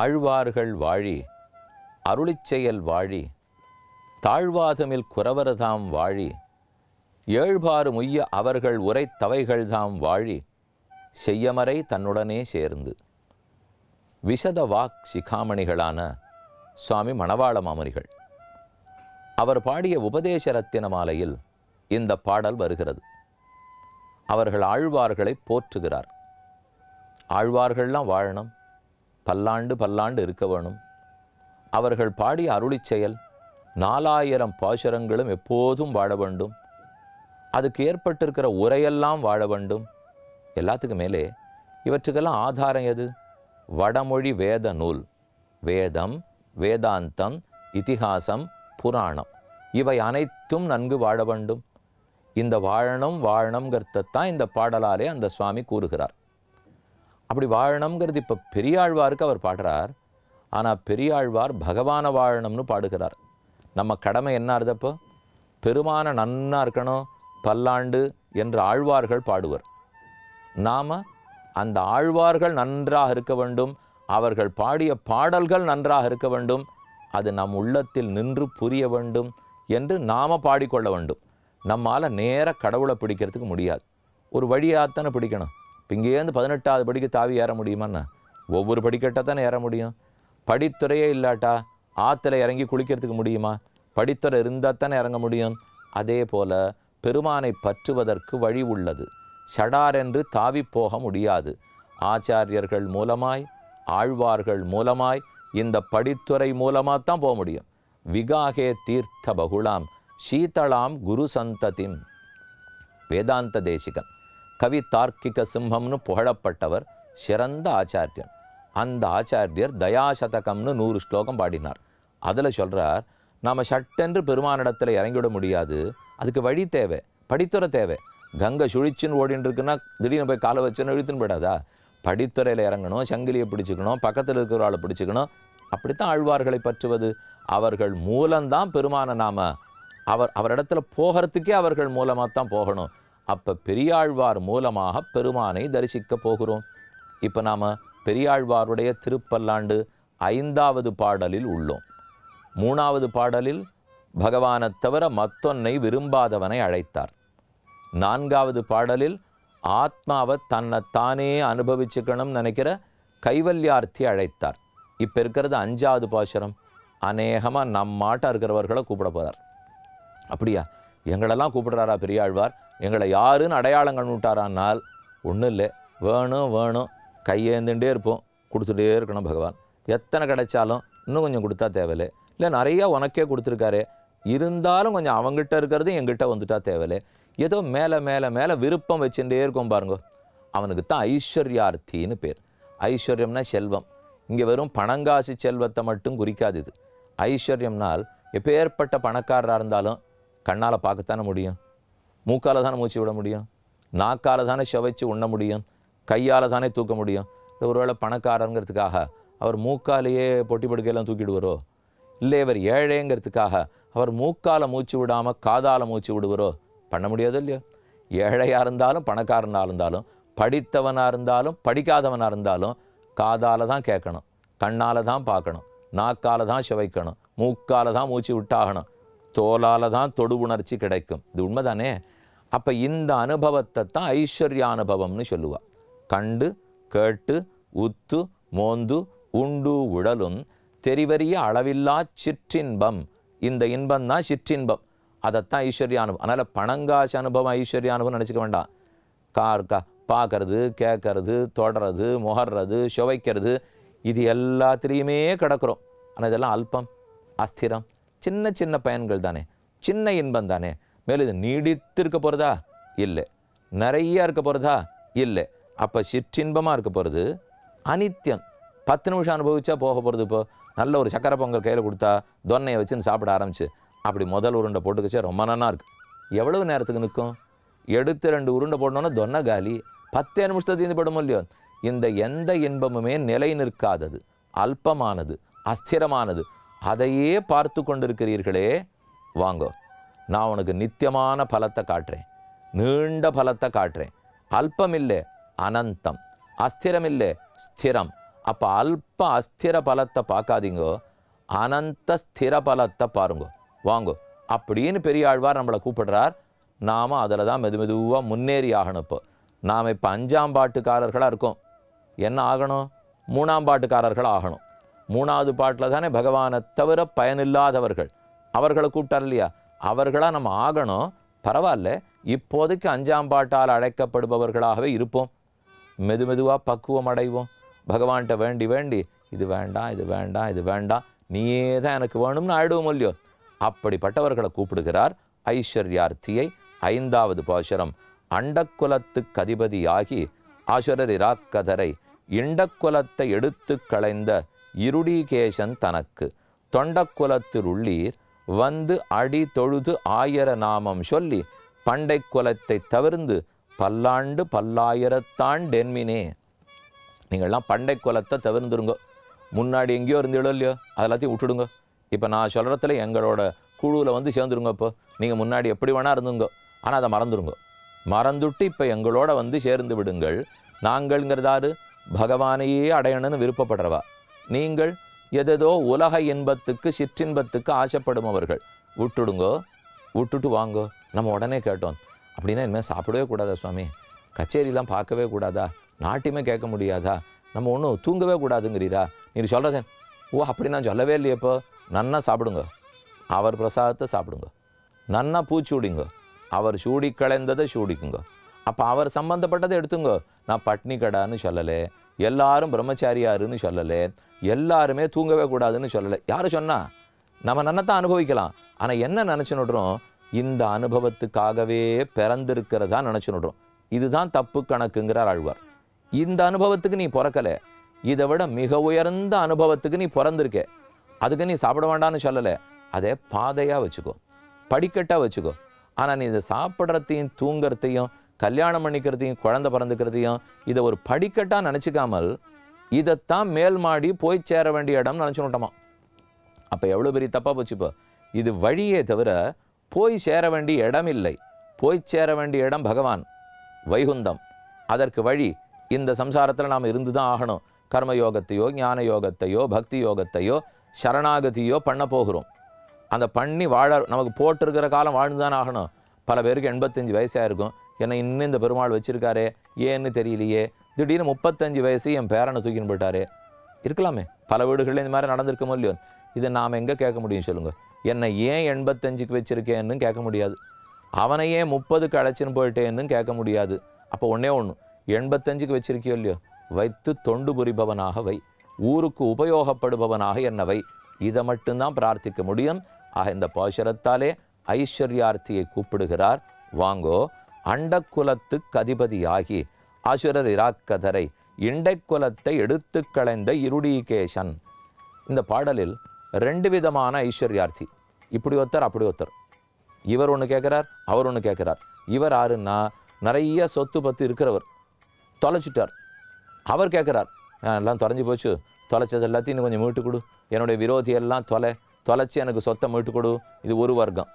ஆழ்வார்கள் வாழி அருளிச்செயல் வாழி தாழ்வாதமில் குறவர்தாம் வாழி ஏழ்பாறு முய்ய அவர்கள் உரைத்தவைகள்தாம் வாழி செய்யமறை தன்னுடனே சேர்ந்து. விசத வாக் சிகாமணிகளான சுவாமி மணவாள மாமுனிகள் அவர் பாடிய உபதேச ரத்தின மாலையில் இந்த பாடல் வருகிறது. அவர்கள் ஆழ்வார்களை போற்றுகிறார். ஆழ்வார்கள்லாம் வாழணும், பல்லாண்டு பல்லாண்டு இருக்க வேணும். அவர்கள் பாடிய அருளிச் செயல் 4000 பாசுரங்களும் எப்போதும் வாழ வேண்டும். அதுக்கு ஏற்பட்டிருக்கிற உரையெல்லாம் வாழ வேண்டும். எல்லாத்துக்கும் மேலே இவற்றுக்கெல்லாம் ஆதாரம் எது? வடமொழி வேத நூல். வேதம், வேதாந்தம், இதிகாசம், புராணம் இவை அனைத்தும் நன்கு வாழ வேண்டும். இந்த வாழணுங்கிறதான் இந்த பாடலாலே அந்த சுவாமி கூறுகிறார். அப்படி வாழணுங்கிறது இப்போ பெரியாழ்வாருக்கு அவர் பாடுறார். ஆனால் பெரியாழ்வார் பகவானை வாழணும்னு பாடுகிறார். நம்ம கடமை என்ன இருந்தப்போ? பெருமான நன்னா இருக்கணும், பல்லாண்டு என்று ஆழ்வார்கள் பாடுவர். நாம் அந்த ஆழ்வார்கள் நன்றாக இருக்க வேண்டும், அவர்கள் பாடிய பாடல்கள் நன்றாக இருக்க வேண்டும், அது நம் உள்ளத்தில் நின்று புரிய வேண்டும் என்று நாம் பாடிக்கொள்ள வேண்டும். நம்மால் நேர கடவுளை பிடிக்கிறதுக்கு முடியாது. ஒரு வழியாகத்தானே பிடிக்கணும். இப்போ இங்கேருந்து 18வது படிக்கு தாவி ஏற முடியுமாண்ணா? ஒவ்வொரு படிக்கட்டாத்தானே ஏற முடியும். படித்துறையே இல்லாட்டா ஆற்றுல இறங்கி குளிக்கிறதுக்கு முடியுமா? படித்துறை இருந்தால் தானே இறங்க முடியும். அதே போல் பெருமானை பற்றுவதற்கு வழி உள்ளது. சடாரென்று தாவி போக முடியாது. ஆச்சாரியர்கள் மூலமாய், ஆழ்வார்கள் மூலமாய், இந்த படித்துறை மூலமாக தான் போக முடியும். விகாகே தீர்த்த பகுலாம் சீதளாம் குரு சந்ததிம். வேதாந்த தேசிகன் கவி தார்க்கிக சிம்மம்னு புகழப்பட்டவர், சிறந்த ஆச்சாரியன். அந்த ஆச்சாரியர் தயாசதகம்னு 100 ஸ்லோகம் பாடினார். அதில் சொல்கிறார், நாம் சட்டென்று பெருமானிடத்தில் இறங்கிவிட முடியாது. அதுக்கு வழி தேவை, படித்துறை தேவை. கங்கை சுழிச்சின்னு ஓடின்னு இருக்குன்னா திடீர்னு போய் காலை வச்சுன்னு இழுத்துன்னு போயிடாதா? படித்துறையில் இறங்கணும், சங்கிலியை பிடிச்சிக்கணும், பக்கத்தில் இருக்கிறவளை பிடிச்சிக்கணும். அப்படித்தான் ஆழ்வார்களை பற்றுவது. அவர்கள் மூலம்தான் பெருமான நாம அவரிடத்துல போகிறதுக்கே அவர்கள் மூலமாக தான் போகணும். அப்போ பெரியாழ்வார் மூலமாக பெருமானை தரிசிக்க போகிறோம். இப்போ நாம் பெரியாழ்வாருடைய திருப்பல்லாண்டு 5வது பாடலில் உள்ளோம். 3வது பாடலில் பகவானைத் தவிர மத்தொன்னை விரும்பாதவனை அழைத்தார். 4வது பாடலில் ஆத்மாவை தன்னைத்தானே அனுபவிச்சுக்கணும்னு நினைக்கிற கைவல்யார்த்தி அழைத்தார். இப்போ இருக்கிறது 5வது பாசுரம். அநேகமாக நம்மாட்ட இருக்கிறவர்களை கூப்பிட போகிறார். அப்படியா? எங்களெல்லாம் கூப்பிடுறாரா பெரியாழ்வார்? எங்களை யாருன்னு அடையாளம் கண்டுவிட்டாரானால் ஒன்றும் இல்லை, வேணும் வேணும் கையேந்துட்டே இருப்போம், கொடுத்துட்டே இருக்கணும். பகவான் எத்தனை கிடைச்சாலும் இன்னும் கொஞ்சம் கொடுத்தா தேவையில்லை. இல்லை நிறையா உனக்கே கொடுத்துருக்காரு, இருந்தாலும் கொஞ்சம் அவங்ககிட்ட இருக்கிறது எங்கிட்ட வந்துட்டா தேவையில்லை. ஏதோ மேலே மேலே மேலே விருப்பம் வச்சுட்டே இருக்கும் பாருங்க. அவனுக்கு தான் ஐஸ்வர்யார்த்தின்னு பேர். ஐஸ்வர்யம்னா செல்வம். இங்கே வெறும் பணங்காசு செல்வத்தை மட்டும் குறிக்காது. இது ஐஸ்வர்யம்னால் எப்பேற்பட்ட பணக்காரராக இருந்தாலும் கண்ணால் பார்க்கத்தானே முடியும், மூக்கால் தானே மூச்சு விட முடியும், நாக்கால் தானே சுவைச்சு உண்ண முடியும், கையால் தானே தூக்க முடியும். இல்லை ஒருவேளை பணக்காரங்கிறதுக்காக அவர் மூக்காலேயே பொட்டி படுக்கையெல்லாம் தூக்கிடுவாரோ? இல்லை இவர் ஏழைங்கிறதுக்காக அவர் மூக்கால் மூச்சு விடாமல் காதால் மூச்சு விடுவாரோ? பண்ண முடியாது இல்லையோ. ஏழையாக இருந்தாலும் பணக்காரனாக இருந்தாலும் படித்தவனாக இருந்தாலும் படிக்காதவனாக இருந்தாலும் காதால் தான் கேட்கணும், கண்ணால் தான் பார்க்கணும், நாக்கால் தான் சுவைக்கணும், மூக்கால் தான் மூச்சு விட்டாகணும், தோலால் தான் தொடு உணர்ச்சி கிடைக்கும். இது உண்மைதானே? அப்போ இந்த அனுபவத்தை தான் ஐஸ்வர்ய அனுபவம்னு சொல்லுவாள். கண்டு கேட்டு உத்து மோந்து உண்டு உடலும் தெரிவறிய அளவில்லா சிற்றின்பம். இந்த இன்பம் தான் சிற்றின்பம். அதைத்தான் ஐஸ்வர்ய அனுபவம். அதனால் பணங்காசு அனுபவம் ஐஸ்வர்ய அனுபவம் நினச்சிக்க வேண்டாம். பார்க்கறது, கேட்கறது, தொடறது, முகர்றது, சுவைக்கிறது, இது எல்லாத்திலையுமே கிடக்கிறோம். ஆனால் இதெல்லாம் அல்பம், அஸ்திரம், சின்ன சின்ன பயன்கள் தானே, சின்ன இன்பம் தானே. மேலும் இது நீடித்து இருக்க போகிறதா? இல்லை. நிறையா இருக்க போகிறதா? இல்லை. அப்போ சிற்றின்பமாக இருக்க போகிறது அனித்தியம். 10 நிமிஷம் அனுபவிச்சா போக போகிறது. இப்போ நல்ல ஒரு சக்கரை பொங்கல் கையில் கொடுத்தா தொன்னையை வச்சுன்னு சாப்பிட ஆரம்பிச்சு அப்படி முதல் உருண்டை போட்டுக்கச்சே ரொம்ப நல்லா இருக்குது. எவ்வளவு நேரத்துக்கு நிற்கும்? எடுத்து 2 உருண்டை போடணுன்னா தொன்னை காலி. 10 நிமிஷத்தை தீர்ந்துபடும் இல்லையோ. இந்த எந்த இன்பமுமே நிலை நிற்காதது, அல்பமானது, அஸ்திரமானது. அதையே பார்த்து கொண்டிருக்கிறீர்களே, வாங்கோ, நான் உனக்கு நித்தியமான பலத்தை காட்டுறேன், நீண்ட பலத்தை காட்டுறேன். அல்பமில்லை அனந்தம், அஸ்திரமில்லை ஸ்திரம். அப்போ அல்ப அஸ்திர பலத்தை பார்க்காதீங்கோ, அனந்த ஸ்திர பலத்தை பாருங்கோ, வாங்கோ அப்படின்னு பெரியாழ்வார் நம்மளை கூப்பிடுறார். நாம் அதில் தான் மெதுவாக முன்னேறி ஆகணும். நாம் இப்போ 5ஆம் பாட்டுக்காரர்களாக இருக்கோம். என்ன ஆகணும்? 3ஆம் பாட்டுக்காரர்கள் ஆகணும். 3வது பாட்டில் தானே பகவானை தவிர பயனில்லாதவர்கள் அவர்களை கூப்பிட்டார் இல்லையா? அவர்களாக நம்ம ஆகணும். பரவாயில்ல, இப்போதைக்கு 5ஆம் பாட்டால் அழைக்கப்படுபவர்களாகவே இருப்போம். மெதுவாக பக்குவம் அடைவோம். பகவான்கிட்ட வேண்டி வேண்டி இது வேண்டாம், இது வேண்டாம், இது வேண்டாம், நீயே தான் எனக்கு வேணும்னு ஆயிடுவோம் இல்லையோ. அப்படிப்பட்டவர்களை கூப்பிடுகிறார். ஐஸ்வர்யார்த்தியை 5வது பாசுரம். அண்டக்குலத்துக்கு அதிபதியாகி ஆசுரர் இராக்கதரை இண்டக்குலத்தை எடுத்து களைந்த இருடிகேசன் தனக்கு தொண்டக்குலத்தில் உள்ளீர் வந்து அடி தொழுது 1000 நாமம் சொல்லி பண்டை குலத்தை தவிர்ந்து பல்லாண்டு பல்லாயிரத்தாண்டென்மினே. நீங்கள்லாம் பண்டை குலத்தை தவிர்ந்துருங்க. முன்னாடி எங்கேயோ இருந்தீங்களோ இல்லையோ, அதெல்லாத்தையும் விட்டுடுங்க. இப்போ நான் சொல்கிறத்துல எங்களோட குழுவில் வந்து சேர்ந்துருங்க. இப்போ நீங்கள் முன்னாடி எப்படி வேணால் இருந்துங்க, ஆனால் அதை மறந்துடுங்க. மறந்துட்டு இப்போ எங்களோட வந்து சேர்ந்து விடுங்கள். நாங்கள்ங்கிறதாரு பகவானையே அடையணும்னு விருப்பப்படுறவா. நீங்கள் எதோ உலக இன்பத்துக்கு சிற்றின்பத்துக்கு ஆசைப்படுபவர்கள். விட்டுடுங்கோ, விட்டுட்டு வாங்கோ. நம்ம உடனே கேட்டோம், அப்படின்னா இனிமேல் சாப்பிடவே கூடாதா சுவாமி? கச்சேரிலாம் பார்க்கவே கூடாதா? நாட்டியமே கேட்க முடியாதா? நம்ம ஒன்றும் தூங்கவே கூடாதுங்கிறீரா? நீர் சொல்கிறதே ஓ அப்படி நான் சொல்லவே இல்லையே. இப்போ நன்னா சாப்பிடுங்க, அவர் பிரசாதத்தை சாப்பிடுங்க. நன்னா பூச்சூடிங்க, அவர் சூடி களைந்ததை சூடிக்குங்க. அப்போ அவர் சம்பந்தப்பட்டதை எடுத்துங்க. நான் பட்னி கடான்னு சொல்லலை, எல்லாரும் பிரம்மச்சாரியாருன்னு சொல்லலை, எல்லாருமே தூங்கவே கூடாதுன்னு சொல்லலை. யார் சொன்னா? நம்ம நன்னத்தான் அனுபவிக்கலாம். ஆனால் என்ன நினச்சி நடுறோம்? இந்த அனுபவத்துக்காகவே பிறந்திருக்கிறதா நினச்சி நடுறோம். இதுதான் தப்பு கணக்குங்கிறார் ஆழ்வார். இந்த அனுபவத்துக்கு நீ பிறக்கலை, இதை விட மிக உயர்ந்த அனுபவத்துக்கு நீ பிறந்திருக்க. அதுக்கு நீ சாப்பிட வேண்டான்னு சொல்லலை. அதே பாதையாக வச்சுக்கோ, படிக்கட்டாக வச்சுக்கோ. ஆனால் நீ இதை சாப்பிட்றதையும் தூங்கிறதையும் கல்யாணம் பண்ணிக்கிறதையும் குழந்தை பிறந்துக்கிறதையும் இதை ஒரு படிக்கட்டாக நினச்சிக்காமல் இதைத்தான் மேல் மாடி போய் சேர வேண்டிய இடம்னு நினச்சுட்டோமா? அப்போ எவ்வளோ பெரிய தப்பாக போச்சுப்போ. இது வழியே தவிர போய் சேர வேண்டிய இடம் இல்லை. போய் சேர வேண்டிய இடம் பகவான், வைகுந்தம். அதற்கு வழி இந்த சம்சாரத்தில் நாம் இருந்து தான் ஆகணும். கர்மயோகத்தையோ ஞான யோகத்தையோ பக்தி யோகத்தையோ சரணாகதியோ பண்ண போகிறோம். அந்த பண்ணி வாழ நமக்கு போட்டிருக்கிற காலம் வாழ்ந்து தான் ஆகணும். பல பேருக்கு 85 வயசாக இருக்கும். என்னை இன்னும் இந்த பெருமாள் வச்சுருக்காரே ஏன்னு தெரியலையே. திடீர்னு 35 வயசு என் பேரனை தூக்கின்னு போயிட்டாரே. இருக்கலாமே, பல வீடுகளில் இந்த மாதிரி நடந்திருக்கமோ இல்லையோ. இதை நாம் எங்கே கேட்க முடியும் சொல்லுங்கள்? என்னை ஏன் 85க்கு வச்சுருக்கேன்னு கேட்க முடியாது. அவனை ஏன் 30க்கு அழைச்சின்னு போயிட்டேன்னு கேட்க முடியாது. அப்போ ஒன்றே ஒன்று, 85க்கு வச்சிருக்கியோ இல்லையோ, வைத்து தொண்டு புரிபவனாக வை, ஊருக்கு உபயோகப்படுபவனாக என்ன வை. இதை மட்டும்தான் பிரார்த்திக்க முடியும். ஆக இந்த பாசுரத்தாலே ஐஸ்வர்யார்த்தியை கூப்பிடுகிறார். வாங்கோ, அண்டக்குலத்துக்கு அதிபதியாகி ஆசுரர் இராக்கதரை இண்டைக்குலத்தை எடுத்து களைந்த இருடிகேசன். இந்த பாடலில் 2 விதமான ஐஸ்வர்யார்த்தி. இப்படி ஒருத்தர் அப்படி ஒருத்தர். இவர் ஒன்று கேட்குறார், அவர் ஒன்று கேட்குறார். இவர் யாருன்னா நிறைய சொத்து பத்து இருக்கிறவர், தொலைச்சிட்டார். அவர் கேட்குறார், எல்லாம் தொலைஞ்சி போச்சு, தொலைச்சது எல்லாத்தையும் இன்னும் கொஞ்சம் மீட்டு கொடு, என்னுடைய விரோதியெல்லாம் தொலைச்சி எனக்கு சொத்தை மீட்டு கொடு. இது ஒரு வர்க்கம்.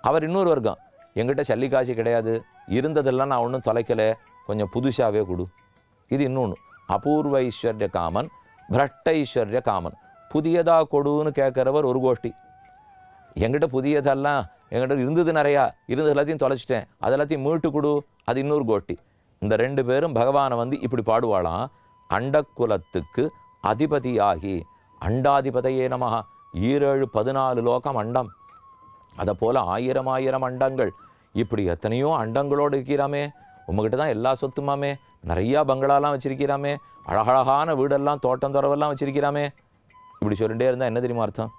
அவர் இன்னொரு வர்க்கம், எங்கிட்ட சல்லி காசு கிடையாது, இருந்ததெல்லாம் நான் ஒன்றும் தொலைக்கலை, கொஞ்சம் புதுசாகவே கொடு. இது இன்னொன்று, அபூர்வ ஐஸ்வர்ய காமன், பிரட்ட ஐஸ்வர்ய காமன். புதியதாக கொடுன்னு கேட்குறவர் ஒரு கோஷ்டி. எங்கிட்ட புதியதெல்லாம் எங்கிட்ட இருந்தது நிறையா, இருந்தது எல்லாத்தையும் தொலைச்சிட்டேன், அதெல்லாத்தையும் மீட்டு கொடு, அது இன்னொரு கோஷ்டி. இந்த 2 பேரும் பகவானை வந்து இப்படி பாடுவாளாம். அண்டக்குலத்துக்கு அதிபதியாகி, அண்டாதிபதையே நமஹ, 7 14 லோகம் அண்டம், அதை போல் 1000 அண்டங்கள், இப்படி எத்தனையோ அண்டங்களோடு இருக்கிறாமே. உங்ககிட்ட தான் எல்லா சொத்துமாமே, நிறையா பங்களாலாம் வச்சிருக்கிறாமே, அழகழகான வீடெல்லாம் தோட்டம் துறவெல்லாம் வச்சிருக்கிறாமே. இப்படி சொல்லிகிட்டே இருந்தால் என்ன தெரியுமா அர்த்தம்?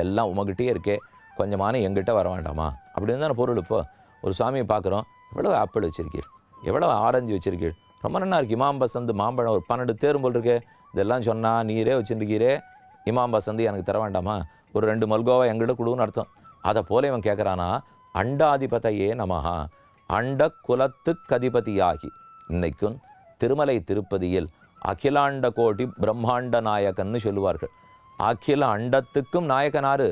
எல்லாம் உங்ககிட்டே இருக்கே, கொஞ்சமான எங்கிட்ட வர வேண்டாமா அப்படின்னு தானே பொருள். இப்போ ஒரு சாமியை பார்க்குறோம், எவ்வளோ ஆப்பிள் வச்சுருக்கீர், எவ்வளோ ஆரஞ்சு வச்சுருக்கீர், ரொம்ப நல்லா இருக்கு, இமாம்பசந்து மாம்பழம் ஒரு 12 தேரும் போல் இருக்கே, இதெல்லாம் சொன்னால் நீரே வச்சுருக்கீரே இமாம் பசந்தி எனக்கு தர வேண்டாமா, ஒரு 2 மல்கோவா எங்கிட்ட கொடுன்னு அர்த்தம். அதை போல இவன் கேட்குறானா, அண்டாதிபதையே நமஹா, அண்ட குலத்துக்கு அதிபதியாகி. இன்னைக்கும் திருமலை திருப்பதியில் அகிலாண்ட கோட்டி பிரம்மாண்ட நாயகன்னு சொல்லுவார்கள். அகில அண்டத்துக்கும் நாயகனாரு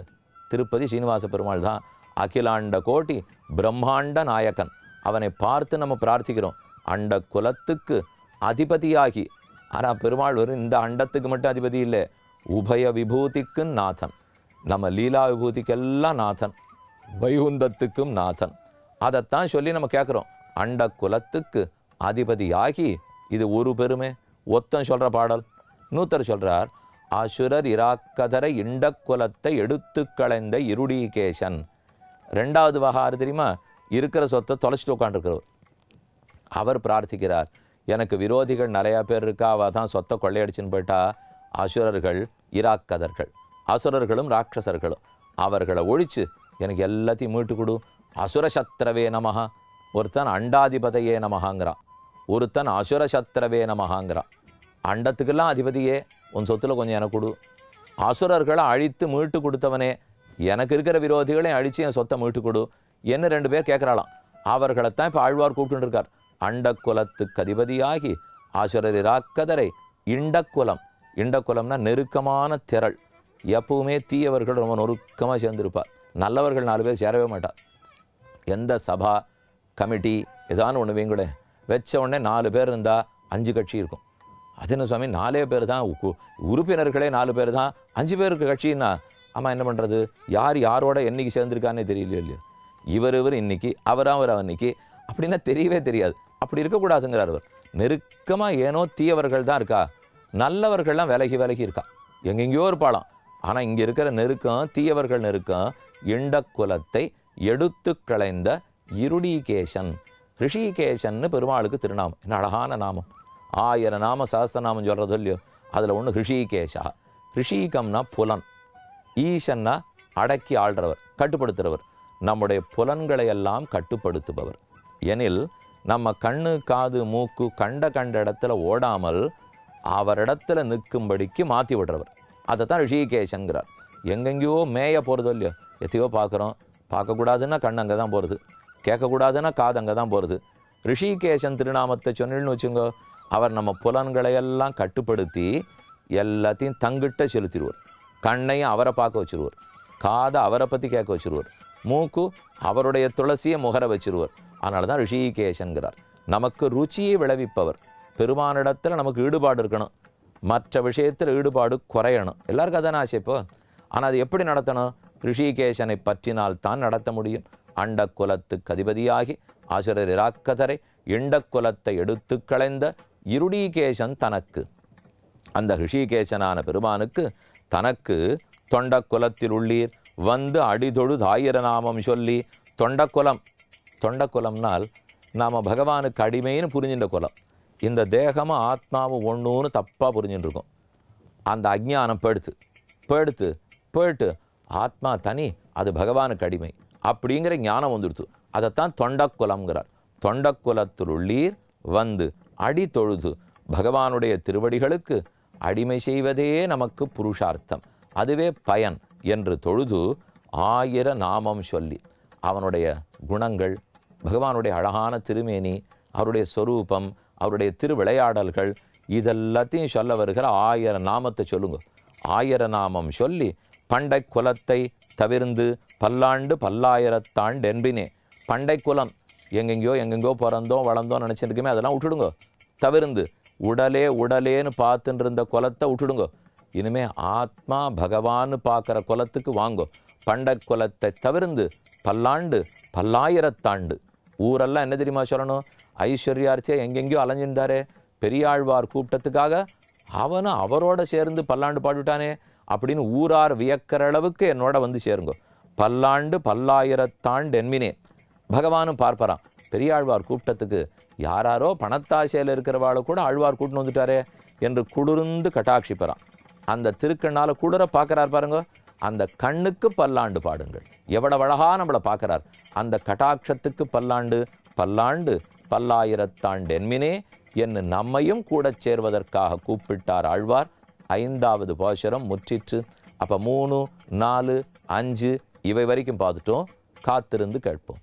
திருப்பதி சீனிவாச பெருமாள் தான். அகிலாண்ட கோட்டி பிரம்மாண்ட நாயகன். அவனை பார்த்து நம்ம பிரார்த்திக்கிறோம், அண்ட குலத்துக்கு அதிபதியாகி. ஆனால் பெருமாள் வரும் இந்த அண்டத்துக்கு மட்டும் அதிபதி இல்லை, உபய விபூதிக்கு நாதன். நம்ம லீலா விபூதிக்கெல்லாம் நாதன், வைகுந்தத்துக்கும் நாதன். அதைத்தான் சொல்லி நம்ம கேட்குறோம், அண்ட குலத்துக்கு அதிபதியாகி. இது ஒரு பெருமை. ஒத்தன் சொல்கிற பாடல். நூத்தர் சொல்கிறார், அசுரர் இராக்கதரை இண்ட குலத்தை எடுத்து களைந்த இருடீகேசன். 2வது வகாறு தெரியுமா, இருக்கிற சொத்தை தொலைச்சிட்டு உட்காந்துருக்கிறவர். அவர் பிரார்த்திக்கிறார், எனக்கு விரோதிகள் நிறையா பேர் இருக்கா, அவள் தான் சொத்தை கொள்ளையடிச்சுன்னு போயிட்டா. அசுரர்கள் இராக்கதர்கள், அசுரர்களும் ராட்சசர்களும், அவர்களை ஒழித்து எனக்கு எல்லாத்தையும் மீட்டு கொடு. அசுரசத்ரவே நமஹா. ஒருத்தன் அண்டாதிபதையே நமஹாங்கிறான், ஒருத்தன் அசுரசத்ரவே நமஹாங்கிறான். அண்டத்துக்கெல்லாம் அதிபதியே, உன் சொத்தில் கொஞ்சம் எனக்கு கொடு. அசுரர்களை அழித்து மீட்டு கொடுத்தவனே, எனக்கு இருக்கிற விரோதிகளையும் அழித்து என் சொத்தை மீட்டு கொடு என்ன 2 பேர் கேட்குறாளாம். அவர்களைத்தான் இப்போ ஆழ்வார் கூப்பிட்டு இருக்கார். அண்ட குலத்துக்கு அதிபதியாகி அசுரர் இராக்கதரை இண்டக்குலம். இண்டக்குலம்னா நெருக்கமான திரள். எப்பவுமே தீயவர்கள் ரொம்ப நொறுக்கமாக சேர்ந்துருப்பார், நல்லவர்கள் 4 பேர் சேரவே மாட்டார். எந்த சபா கமிட்டி ஏதானு ஒன்று வைங்களே, வச்ச உடனே 4 பேர் இருந்தால் 5 கட்சி இருக்கும். அது என்ன சுவாமி, 4 பேர் தான் உறுப்பினர்களே, 4 பேர் தான், 5 பேருக்கு கட்சின்னா ஆமாம் என்ன பண்ணுறது, யார் யாரோட என்னைக்கு சேர்ந்துருக்கானே தெரியலையோ இல்லையோ. இவர் இன்னைக்கு, அவர் அன்னைக்கு, அப்படின்னா தெரியவே தெரியாது. அப்படி இருக்கக்கூடாதுங்கிறார் அவர். நெருக்கமாக ஏனோ தீயவர்கள் தான் இருக்கா, நல்லவர்கள்லாம் விலகி இருக்கா, எங்கெங்கேயோ இருப்பாளாம். ஆனால் இங்கே இருக்கிற நெருக்கம், தீயவர்கள் நெருக்கம். இண்ட குலத்தை எடுத்து களைந்த இருடீகேசன். ரிஷிகேசன்னு பெருமாளுக்கு திருநாமம். என்ன அழகான நாமம். 1000 நாம சஹஸ்ரநாமம் சொல்கிறதோ இல்லையோ, அதில் ஒன்று ரிஷிகேஷா. ரிஷிகம்னா புலன், ஈசன்னா அடக்கி ஆள்றவர், கட்டுப்படுத்துகிறவர், நம்முடைய புலன்களை எல்லாம் கட்டுப்படுத்துபவர். எனில் நம்ம கண்ணு காது மூக்கு கண்ட இடத்துல ஓடாமல் அவரிடத்துல நிற்கும்படிக்கு மாற்றி விடுறவர். அதை தான் ரிஷிகேஷங்கிறார். எங்கெங்கேயோ மேய போகிறதோ இல்லையோ, எத்தையோ பார்க்குறோம், பார்க்கக்கூடாதுன்னா கண் அங்கே தான் போகிறது, கேட்கக்கூடாதுன்னா காது அங்கே தான் போகிறது. ரிஷிகேஷன் திருநாமத்தை சொன்னீங்கன்னு வச்சுங்கோ, அவர் நம்ம புலன்களையெல்லாம் கட்டுப்படுத்தி எல்லாத்தையும் தங்கிட்ட செலுத்திடுவார். கண்ணையும் அவரை பார்க்க வச்சுருவார், காதை அவரை பற்றி கேட்க வச்சுருவார், மூக்கு அவருடைய துளசியை முகர வச்சுருவார். அதனால தான் ரிஷிகேஷன்கிறார். நமக்கு ருச்சியை விளைவிப்பவர். பெருமானிடத்தில் நமக்கு ஈடுபாடு இருக்கணும், மற்ற விஷயத்தில் ஈடுபாடு குறையணும். எல்லாருக்கும் அதான ஆசை இப்போ. ஆனால் அது எப்படி நடத்தணும், ரிஷிகேஷனை பற்றினால் தான் நடத்த முடியும். அண்ட குலத்துக்கு அதிபதியாகி அசுரர் இராக்கதரை இண்ட குலத்தை எடுத்து களைந்த இருடீகேசன் தனக்கு. அந்த ரிஷிகேசனான பெருமானுக்கு தனக்கு தொண்ட குலத்தில் உள்ளீர் வந்து அடிதொழுது 1000 நாமம் சொல்லி. தொண்ட குலம்னால் நாம் பகவானுக்கு அடிமைன்னு புரிஞ்சின்ற குலம். இந்த தேகமும் ஆத்மாவும் ஒன்றுன்னு தப்பாக புரிஞ்சுட்டு இருக்கோம். அந்த அஜ்ஞானம் போயிட்டு ஆத்மா தனி, அது பகவானுக்கு அடிமை அப்படிங்கிற ஞானம் வந்துடுத்து. அதைத்தான் தொண்டக்குலம்ங்கிறார். தொண்டக்குலத்தில் உள்ளீர் வந்து அடி தொழுது. பகவானுடைய திருவடிகளுக்கு அடிமை செய்வதே நமக்கு புருஷார்த்தம், அதுவே பயன் என்று தொழுது 1000 நாமம் சொல்லி. அவனுடைய குணங்கள், பகவானுடைய அழகான திருமேனி, அவருடைய ஸ்வரூபம், அவருடைய திருவிளையாடல்கள், இதெல்லாத்தையும் சொல்ல வருகிற 1000 நாமத்தை சொல்லுங்க. 1000 நாமம் சொல்லி பண்டை குலத்தை தவிர்ந்து பல்லாண்டு பல்லாயிரத்தாண்டு என்பினே. பண்டை குலம் எங்கெங்கோ பிறந்தோம் வளர்ந்தோம் நினச்சிருக்குமே, அதெல்லாம் விட்டுடுங்க. தவிர்ந்து உடலேன்னு பார்த்துட்டு இருந்த குலத்தை விட்டுடுங்க. இனிமே ஆத்மா பகவான்னு பார்க்குற குலத்துக்கு வாங்கோ. பண்டை குலத்தை தவிர்ந்து பல்லாண்டு பல்லாயிரத்தாண்டு. ஊரெல்லாம் என்ன தெரியுமா சொல்லணும், ஐஸ்வர்யார்த்தியா எங்கெங்கேயோ அலைஞ்சிருந்தாரே, பெரியாழ்வார் கூப்பிட்டத்துக்காக அவனும் அவரோட சேர்ந்து பல்லாண்டு பாடிவிட்டானே அப்படின்னு ஊரார் வியக்கிற அளவுக்கு என்னோட வந்து சேருங்கோ. பல்லாண்டு பல்லாயிரத்தாண்டு என்மினே. பகவானும் பார்ப்பறான். பெரியாழ்வார் கூப்பிட்டத்துக்கு யாராரோ பணத்தாசையில் இருக்கிறவாளை கூட ஆழ்வார் கூட்டின்னு வந்துட்டாரே என்று குளிர்ந்து கட்டாட்சிப்பறான். அந்த திருக்கண்ணால் குளிர பார்க்குறார் பாருங்க. அந்த கண்ணுக்கு பல்லாண்டு பாடுங்கள். எவ்வளவு அழகா நம்மளை பார்க்குறார். அந்த கட்டாட்சத்துக்கு பல்லாண்டு பல்லாயிரத்தாண்டு என்மினே என்று நம்மையும் கூட சேர்வதற்காக கூப்பிட்டார் ஆழ்வார். 5வது பாசுரம் முற்றிற்று. அப்போ 3, 4, 5 இவை வரைக்கும் பார்த்துட்டோம். காத்திருந்து கேட்போம்.